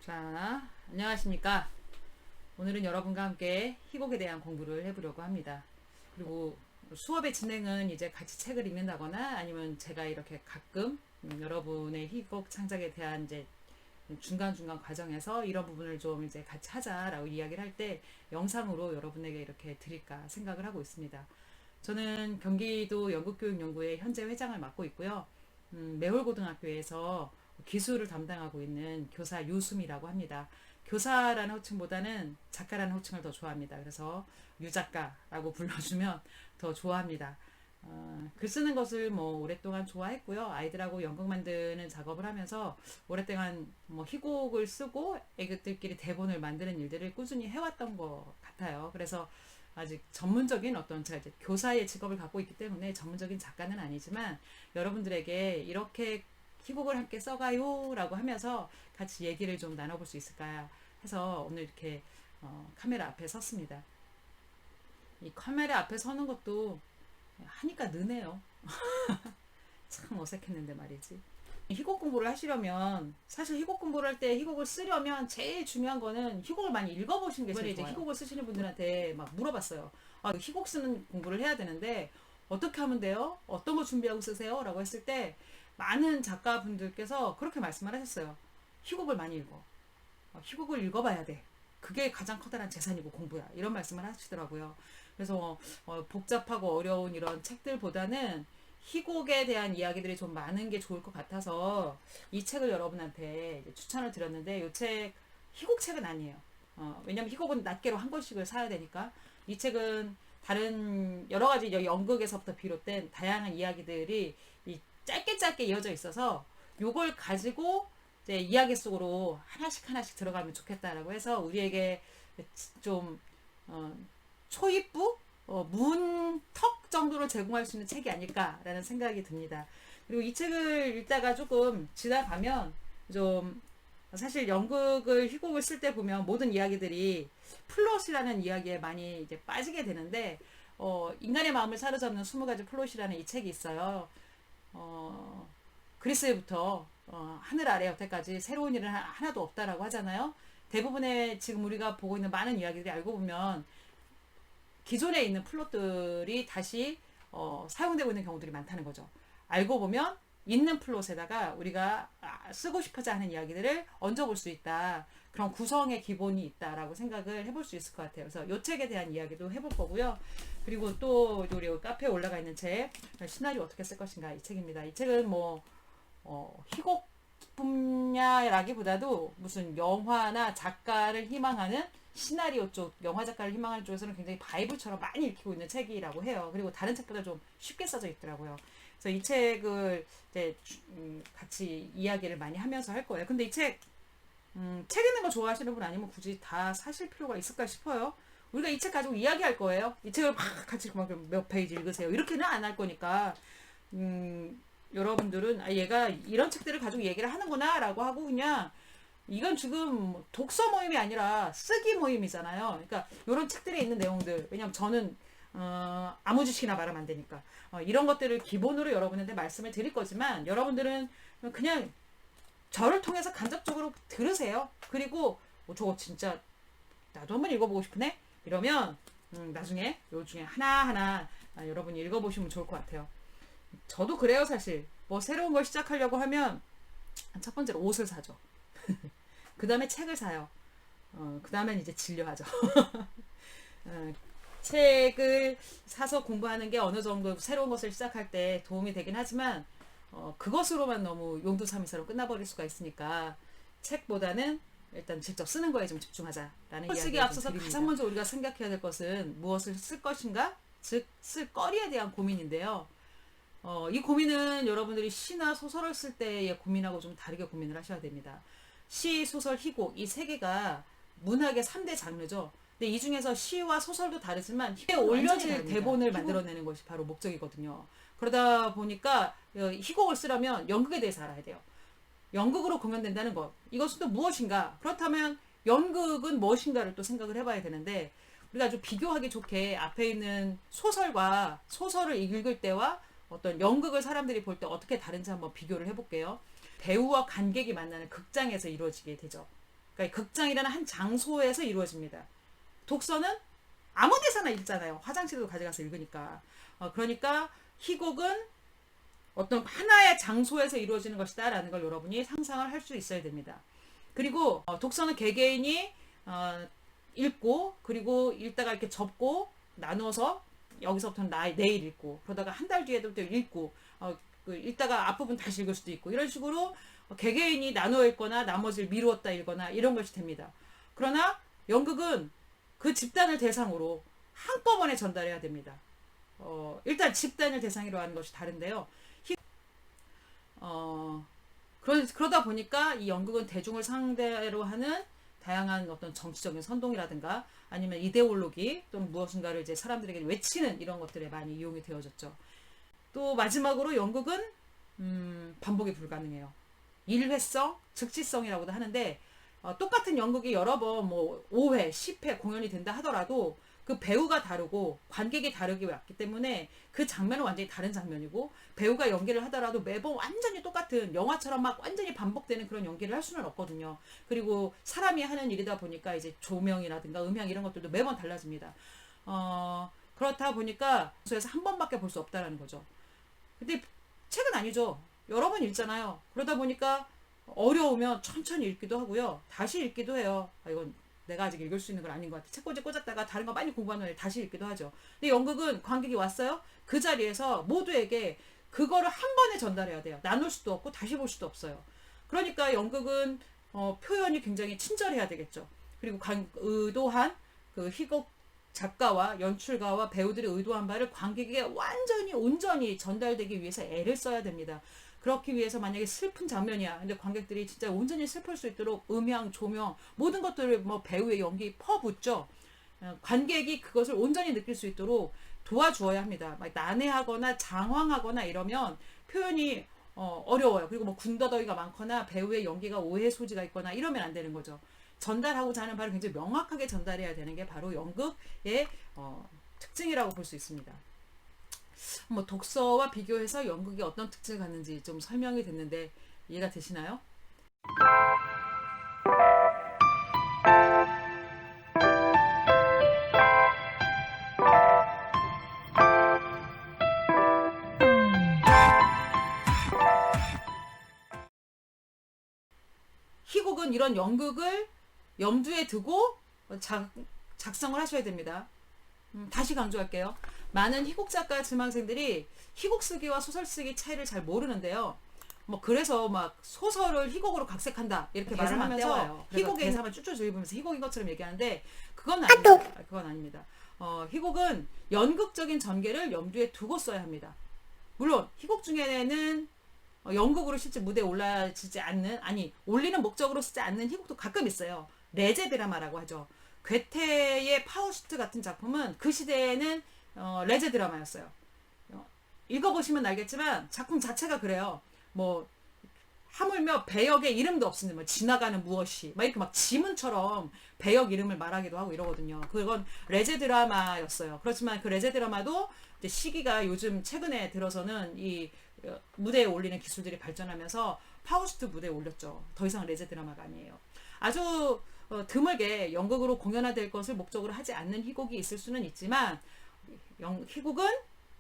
자, 안녕하십니까. 오늘은 여러분과 함께 희곡에 대한 공부를 해보려고 합니다. 그리고 수업의 진행은 이제 같이 책을 읽는다거나 아니면 제가 이렇게 가끔 여러분의 희곡 창작에 대한 이제 중간중간 과정에서 이런 부분을 좀 이제 같이 하자라고 이야기를 할 때 영상으로 여러분에게 이렇게 드릴까 생각을 하고 있습니다. 저는 경기도 연극교육연구회 현재 회장을 맡고 있고요. 매홀고등학교에서 기술을 담당하고 있는 교사 유수미라고 합니다. 교사라는 호칭보다는 작가라는 호칭을 더 좋아합니다. 그래서 유작가라고 불러주면 더 좋아합니다. 글 쓰는 것을 뭐 오랫동안 좋아했고요. 아이들하고 연극 만드는 작업을 하면서 오랫동안 뭐 희곡을 쓰고 애기들끼리 대본을 만드는 일들을 꾸준히 해왔던 것 같아요. 그래서 아직 전문적인 어떤 제가 이제 교사의 직업을 갖고 있기 때문에 전문적인 작가는 아니지만 여러분들에게 이렇게 희곡을 함께 써가요 라고 하면서 같이 얘기를 좀 나눠볼 수 있을까 해서 오늘 이렇게 카메라 앞에 섰습니다. 이 카메라 앞에 서는 것도 하니까 느네요. 참 어색했는데 말이지. 희곡 공부를 하시려면 사실 희곡 공부를 할 때 희곡을 쓰려면 제일 중요한 거는 희곡을 많이 읽어보시는 게 제일 좋아요. 이제 희곡을 쓰시는 분들한테 막 물어봤어요. 희곡 쓰는 공부를 해야 되는데 어떻게 하면 돼요? 어떤 거 준비하고 쓰세요? 라고 했을 때 많은 작가분들께서 그렇게 말씀을 하셨어요. 희곡을 많이 읽어. 희곡을 읽어봐야 돼. 그게 가장 커다란 재산이고 공부야. 이런 말씀을 하시더라고요. 그래서 복잡하고 어려운 이런 책들보다는 희곡에 대한 이야기들이 좀 많은 게 좋을 것 같아서 이 책을 여러분한테 추천을 드렸는데 이 책 희곡책은 아니에요. 왜냐면 희곡은 낱개로 한 권씩을 사야 되니까 이 책은 다른 여러 가지 연극에서부터 비롯된 다양한 이야기들이 이 짧게 짧게 이어져 있어서 요걸 가지고 이제 이야기 속으로 하나씩 하나씩 들어가면 좋겠다라고 해서 우리에게 좀 초입부 문턱 정도로 제공할 수 있는 책이 아닐까라는 생각이 듭니다. 그리고 이 책을 읽다가 조금 지나가면 좀 사실 연극을 희곡을 쓸 때 보면 모든 이야기들이 플롯이라는 이야기에 많이 이제 빠지게 되는데 인간의 마음을 사로잡는 20가지 플롯이라는 이 책이 있어요. 그리스부터 하늘 아래 여태까지 새로운 일은 하나도 없다라고 하잖아요. 대부분의 지금 우리가 보고 있는 많은 이야기들이 알고 보면 기존에 있는 플롯들이 다시 사용되고 있는 경우들이 많다는 거죠. 알고 보면 있는 플롯에다가 우리가 쓰고 싶어자 하는 이야기들을 얹어볼 수 있다. 그런 구성의 기본이 있다라고 생각을 해볼 수 있을 것 같아요. 그래서 이 책에 대한 이야기도 해볼 거고요. 그리고 또 우리 카페에 올라가 있는 책 시나리오 어떻게 쓸 것인가 이 책입니다. 이 책은 뭐 희곡 분야라기보다도 무슨 영화나 작가를 희망하는 시나리오 쪽, 영화 작가를 희망하는 쪽에서는 굉장히 바이블처럼 많이 읽히고 있는 책이라고 해요. 그리고 다른 책보다 좀 쉽게 써져 있더라고요. 그래서 이 책을 이제 같이 이야기를 많이 하면서 할 거예요. 근데 이 책 읽는 거 좋아하시는 분 아니면 굳이 다 사실 필요가 있을까 싶어요. 우리가 이 책 가지고 이야기할 거예요. 이 책을 막 같이 몇 페이지 읽으세요. 이렇게는 안 할 거니까 여러분들은 얘가 이런 책들을 가지고 얘기를 하는구나 라고 하고 그냥 이건 지금 독서 모임이 아니라 쓰기 모임이잖아요. 그러니까 이런 책들에 있는 내용들 왜냐면 저는 아무 지식이나 말하면 안 되니까 이런 것들을 기본으로 여러분한테 말씀을 드릴 거지만 여러분들은 그냥 저를 통해서 간접적으로 들으세요. 그리고 저거 진짜 나도 한번 읽어보고 싶으네 이러면 나중에 요 중에 하나하나 여러분이 읽어보시면 좋을 것 같아요. 저도 그래요. 사실 뭐 새로운 걸 시작하려고 하면 첫 번째로 옷을 사죠. 그 다음에 책을 사요. 그 다음엔 이제 진료하죠. 책을 사서 공부하는 게 어느 정도 새로운 것을 시작할 때 도움이 되긴 하지만 그것으로만 너무 용두사미사로 끝나버릴 수가 있으니까 책보다는 일단 직접 쓰는 거에 좀 집중하자라는 이야기에 앞서서 드립니다. 가장 먼저 우리가 생각해야 될 것은 무엇을 쓸 것인가, 즉 쓸 거리에 대한 고민인데요. 이 고민은 여러분들이 시나 소설을 쓸 때의 고민하고 좀 다르게 고민을 하셔야 됩니다. 시, 소설, 희곡 이 세 개가 문학의 3대 장르죠. 근데 이 중에서 시와 소설도 다르지만 희곡에 올려질 대본을 만들어내는 것이 바로 목적이거든요. 그러다 보니까 희곡을 쓰려면 연극에 대해서 알아야 돼요. 연극으로 공연된다는 것 이것은 또 무엇인가? 그렇다면 연극은 무엇인가를 또 생각을 해봐야 되는데 우리가 아주 비교하기 좋게 앞에 있는 소설과 소설을 읽을 때와 어떤 연극을 사람들이 볼 때 어떻게 다른지 한번 비교를 해볼게요. 배우와 관객이 만나는 극장에서 이루어지게 되죠. 그러니까 극장이라는 한 장소에서 이루어집니다. 독서는 아무 데서나 읽잖아요. 화장실도 가져가서 읽으니까. 그러니까 희곡은 어떤 하나의 장소에서 이루어지는 것이다라는 걸 여러분이 상상을 할 수 있어야 됩니다. 그리고 독서는 개개인이 읽고 그리고 읽다가 이렇게 접고 나누어서 여기서부터는 내일 읽고 그러다가 한 달 뒤에도 또 읽고 읽다가 앞부분 다시 읽을 수도 있고 이런 식으로 개개인이 나누어 읽거나 나머지를 미루었다 읽거나 이런 것이 됩니다. 그러나 연극은 그 집단을 대상으로 한꺼번에 전달해야 됩니다. 일단 집단을 대상으로 하는 것이 다른데요. 그러다 보니까 이 연극은 대중을 상대로 하는 다양한 어떤 정치적인 선동이라든가 아니면 이데올로기 또는 무엇인가를 이제 사람들에게 외치는 이런 것들에 많이 이용이 되어졌죠. 또 마지막으로 연극은 반복이 불가능해요. 일회성, 즉시성이라고도 하는데 똑같은 연극이 여러 번 뭐 5회, 10회 공연이 된다 하더라도 그 배우가 다르고 관객이 다르게 왔기 때문에 그 장면은 완전히 다른 장면이고 배우가 연기를 하더라도 매번 완전히 똑같은 영화처럼 막 완전히 반복되는 그런 연기를 할 수는 없거든요. 그리고 사람이 하는 일이다 보니까 이제 조명이라든가 음향 이런 것들도 매번 달라집니다. 그렇다 보니까 그래서 한 번밖에 볼 수 없다라는 거죠. 근데 책은 아니죠. 여러 번 읽잖아요. 그러다 보니까 어려우면 천천히 읽기도 하고요. 다시 읽기도 해요. 이건 내가 아직 읽을 수 있는 건 아닌 것 같아. 책꽂이 꽂았다가 다른 거 많이 공부한 후에 다시 읽기도 하죠. 근데 연극은 관객이 왔어요. 그 자리에서 모두에게 그거를 한 번에 전달해야 돼요. 나눌 수도 없고 다시 볼 수도 없어요. 그러니까 연극은 표현이 굉장히 친절해야 되겠죠. 그리고 의도한 그 희곡 작가와 연출가와 배우들이 의도한 바를 관객에게 완전히 온전히 전달되기 위해서 애를 써야 됩니다. 그렇기 위해서 만약에 슬픈 장면이야. 근데 관객들이 진짜 온전히 슬플 수 있도록 음향, 조명, 모든 것들을 뭐 배우의 연기 퍼붓죠. 관객이 그것을 온전히 느낄 수 있도록 도와주어야 합니다. 막 난해하거나 장황하거나 이러면 표현이 어려워요. 그리고 뭐 군더더기가 많거나 배우의 연기가 오해 소지가 있거나 이러면 안 되는 거죠. 전달하고자 하는 바를 굉장히 명확하게 전달해야 되는 게 바로 연극의 특징이라고 볼 수 있습니다. 뭐 독서와 비교해서 연극이 어떤 특징을 갖는지 좀 설명이 됐는데 이해가 되시나요? 희곡은 이런 연극을 염두에 두고 작성을 하셔야 됩니다. 다시 강조할게요. 많은 희곡 작가 지망생들이 희곡 쓰기와 소설 쓰기 차이를 잘 모르는데요. 뭐 그래서 막 소설을 희곡으로 각색한다 이렇게 말을 하면서 희곡의 인상을 쭈쭈 들이부면서 희곡인 것처럼 얘기하는데 그건 아닙니다. 그건 아닙니다. 희곡은 연극적인 전개를 염두에 두고 써야 합니다. 물론 희곡 중에는 연극으로 실제 무대에 올라지지 않는 올리는 목적으로 쓰지 않는 희곡도 가끔 있어요. 레제 드라마라고 하죠. 괴테의 파우스트 같은 작품은 그 시대에는 레제 드라마였어요. 읽어보시면 알겠지만 작품 자체가 그래요. 뭐 하물며 배역의 이름도 없는데 뭐 지나가는 무엇이 막 이렇게 막 지문처럼 배역 이름을 말하기도 하고 이러거든요. 그건 레제 드라마였어요. 그렇지만 그 레제 드라마도 이제 시기가 요즘 최근에 들어서는 이 무대에 올리는 기술들이 발전하면서 파우스트 무대에 올렸죠. 더 이상 레제 드라마가 아니에요. 아주 드물게 연극으로 공연화될 것을 목적으로 하지 않는 희곡이 있을 수는 있지만 희곡은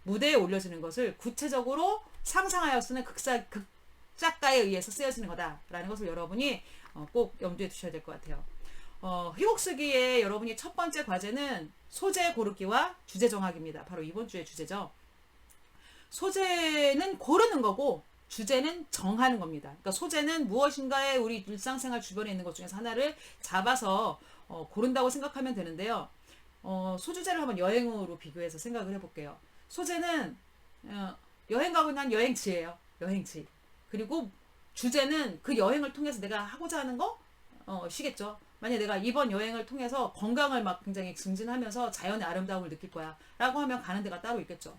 무대에 올려지는 것을 구체적으로 상상하여 쓰는 극작가에 의해서 쓰여지는 거다라는 것을 여러분이 꼭 염두에 두셔야 될 것 같아요. 희곡 쓰기에 여러분이 첫 번째 과제는 소재 고르기와 주제 정하기입니다. 바로 이번 주의 주제죠. 소재는 고르는 거고 주제는 정하는 겁니다. 그러니까 소재는 무엇인가에 우리 일상생활 주변에 있는 것 중에서 하나를 잡아서 고른다고 생각하면 되는데요. 소주제를 한번 여행으로 비교해서 생각을 해볼게요. 소재는 여행 가고 난 여행지예요. 여행지. 그리고 주제는 그 여행을 통해서 내가 하고자 하는 거 시겠죠. 만약 내가 이번 여행을 통해서 건강을 막 굉장히 증진하면서 자연의 아름다움을 느낄 거야 라고 하면 가는 데가 따로 있겠죠.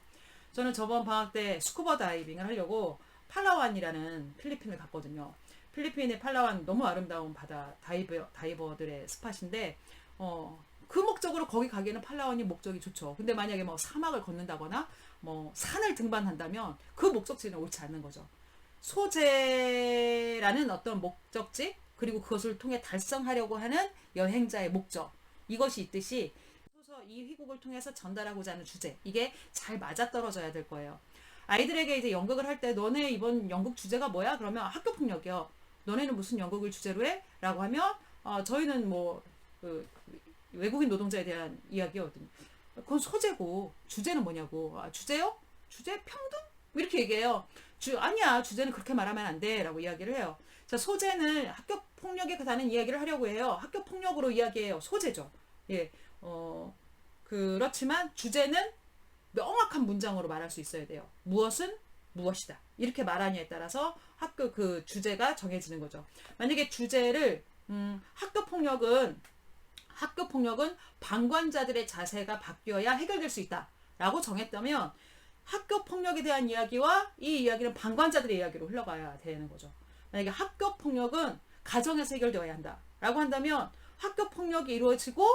저는 저번 방학 때 스쿠버 다이빙을 하려고 팔라완이라는 필리핀을 갔거든요. 필리핀의 팔라완 너무 아름다운 바다 다이버들의 스팟인데 그 목적으로 거기 가기에는 팔라완이 목적이 좋죠. 근데 만약에 뭐 사막을 걷는다거나 뭐 산을 등반한다면 그 목적지는 옳지 않는 거죠. 소재라는 어떤 목적지 그리고 그것을 통해 달성하려고 하는 여행자의 목적, 이것이 있듯이 소서 이 희곡을 통해서 전달하고자 하는 주제, 이게 잘 맞아떨어져야 될 거예요. 아이들에게 이제 연극을 할 때 너네 이번 연극 주제가 뭐야? 그러면 학교 폭력이요. 너네는 무슨 연극을 주제로 해? 라고 하면 저희는 뭐 외국인 노동자에 대한 이야기거든요. 그건 소재고 주제는 뭐냐고. 주제요? 주제 평등? 이렇게 얘기해요. 아니야, 주제는 그렇게 말하면 안 돼 라고 이야기를 해요. 자, 소재는 학교 폭력에 관한 이야기를 하려고 해요. 학교 폭력으로 이야기해요. 소재죠. 예, 그렇지만 주제는 명확한 문장으로 말할 수 있어야 돼요. 무엇은 무엇이다. 이렇게 말하냐에 따라서 학교 그 주제가 정해지는 거죠. 만약에 주제를 학교 폭력은 방관자들의 자세가 바뀌어야 해결될 수 있다 라고 정했다면, 학교 폭력에 대한 이야기와 이 이야기는 방관자들의 이야기로 흘러가야 되는 거죠. 만약에 학교 폭력은 가정에서 해결되어야 한다 라고 한다면 학교 폭력이 이루어지고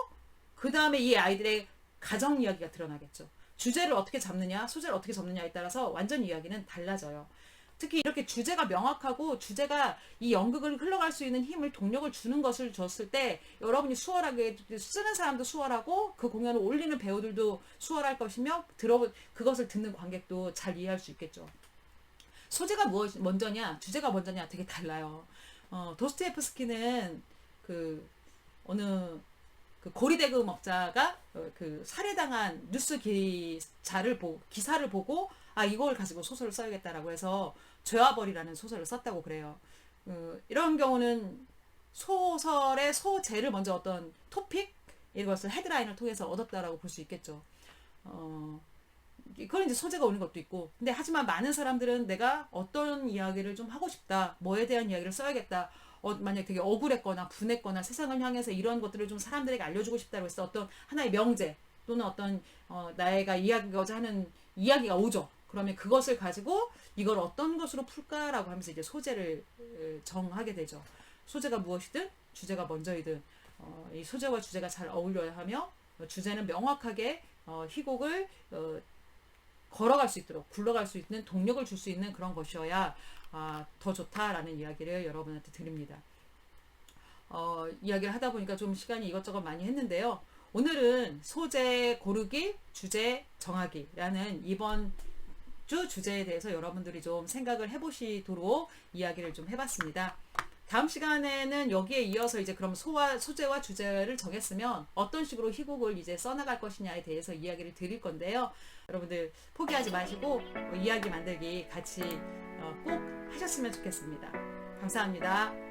그 다음에 이 아이들의 가정 이야기가 드러나겠죠. 주제를 어떻게 잡느냐, 소재를 어떻게 잡느냐에 따라서 완전 이야기는 달라져요. 특히 이렇게 주제가 명확하고 주제가 이 연극을 흘러갈 수 있는 힘을, 동력을 주는 것을 줬을 때 여러분이 수월하게 쓰는 사람도 수월하고 그 공연을 올리는 배우들도 수월할 것이며 그것을 듣는 관객도 잘 이해할 수 있겠죠. 소재가 먼저냐, 주제가 먼저냐 되게 달라요. 도스토옙스키는 어느 고리대금 업자가 그 살해당한 뉴스 기사를 보고 이걸 가지고 소설을 써야겠다라고 해서 죄와벌이라는 소설을 썼다고 그래요. 이런 경우는 소설의 소재를 먼저 어떤 토픽, 이것을 헤드라인을 통해서 얻었다라고 볼 수 있겠죠. 그런 이제 소재가 오는 것도 있고, 근데 하지만 많은 사람들은 내가 어떤 이야기를 좀 하고 싶다, 뭐에 대한 이야기를 써야겠다, 만약 되게 억울했거나 분했거나 세상을 향해서 이런 것들을 좀 사람들에게 알려주고 싶다고 해서 어떤 하나의 명제 또는 어떤 나가 이야기하고자 하는 이야기가 오죠. 그러면 그것을 가지고 이걸 어떤 것으로 풀까라고 하면서 이제 소재를 정하게 되죠. 소재가 무엇이든 주제가 먼저이든 이 소재와 주제가 잘 어울려야 하며, 주제는 명확하게 희곡을 걸어갈 수 있도록, 굴러갈 수 있는 동력을 줄 수 있는 그런 것이어야 더 좋다라는 이야기를 여러분한테 드립니다. 이야기를 하다 보니까 좀 시간이 이것저것 많이 했는데요. 오늘은 소재 고르기, 주제 정하기라는 이번 주 주제에 대해서 여러분들이 좀 생각을 해보시도록 이야기를 좀 해봤습니다. 다음 시간에는 여기에 이어서 이제 그럼 소재와 주제를 정했으면 어떤 식으로 희곡을 이제 써나갈 것이냐에 대해서 이야기를 드릴 건데요. 여러분들 포기하지 마시고 이야기 만들기 같이 꼭 하셨으면 좋겠습니다. 감사합니다.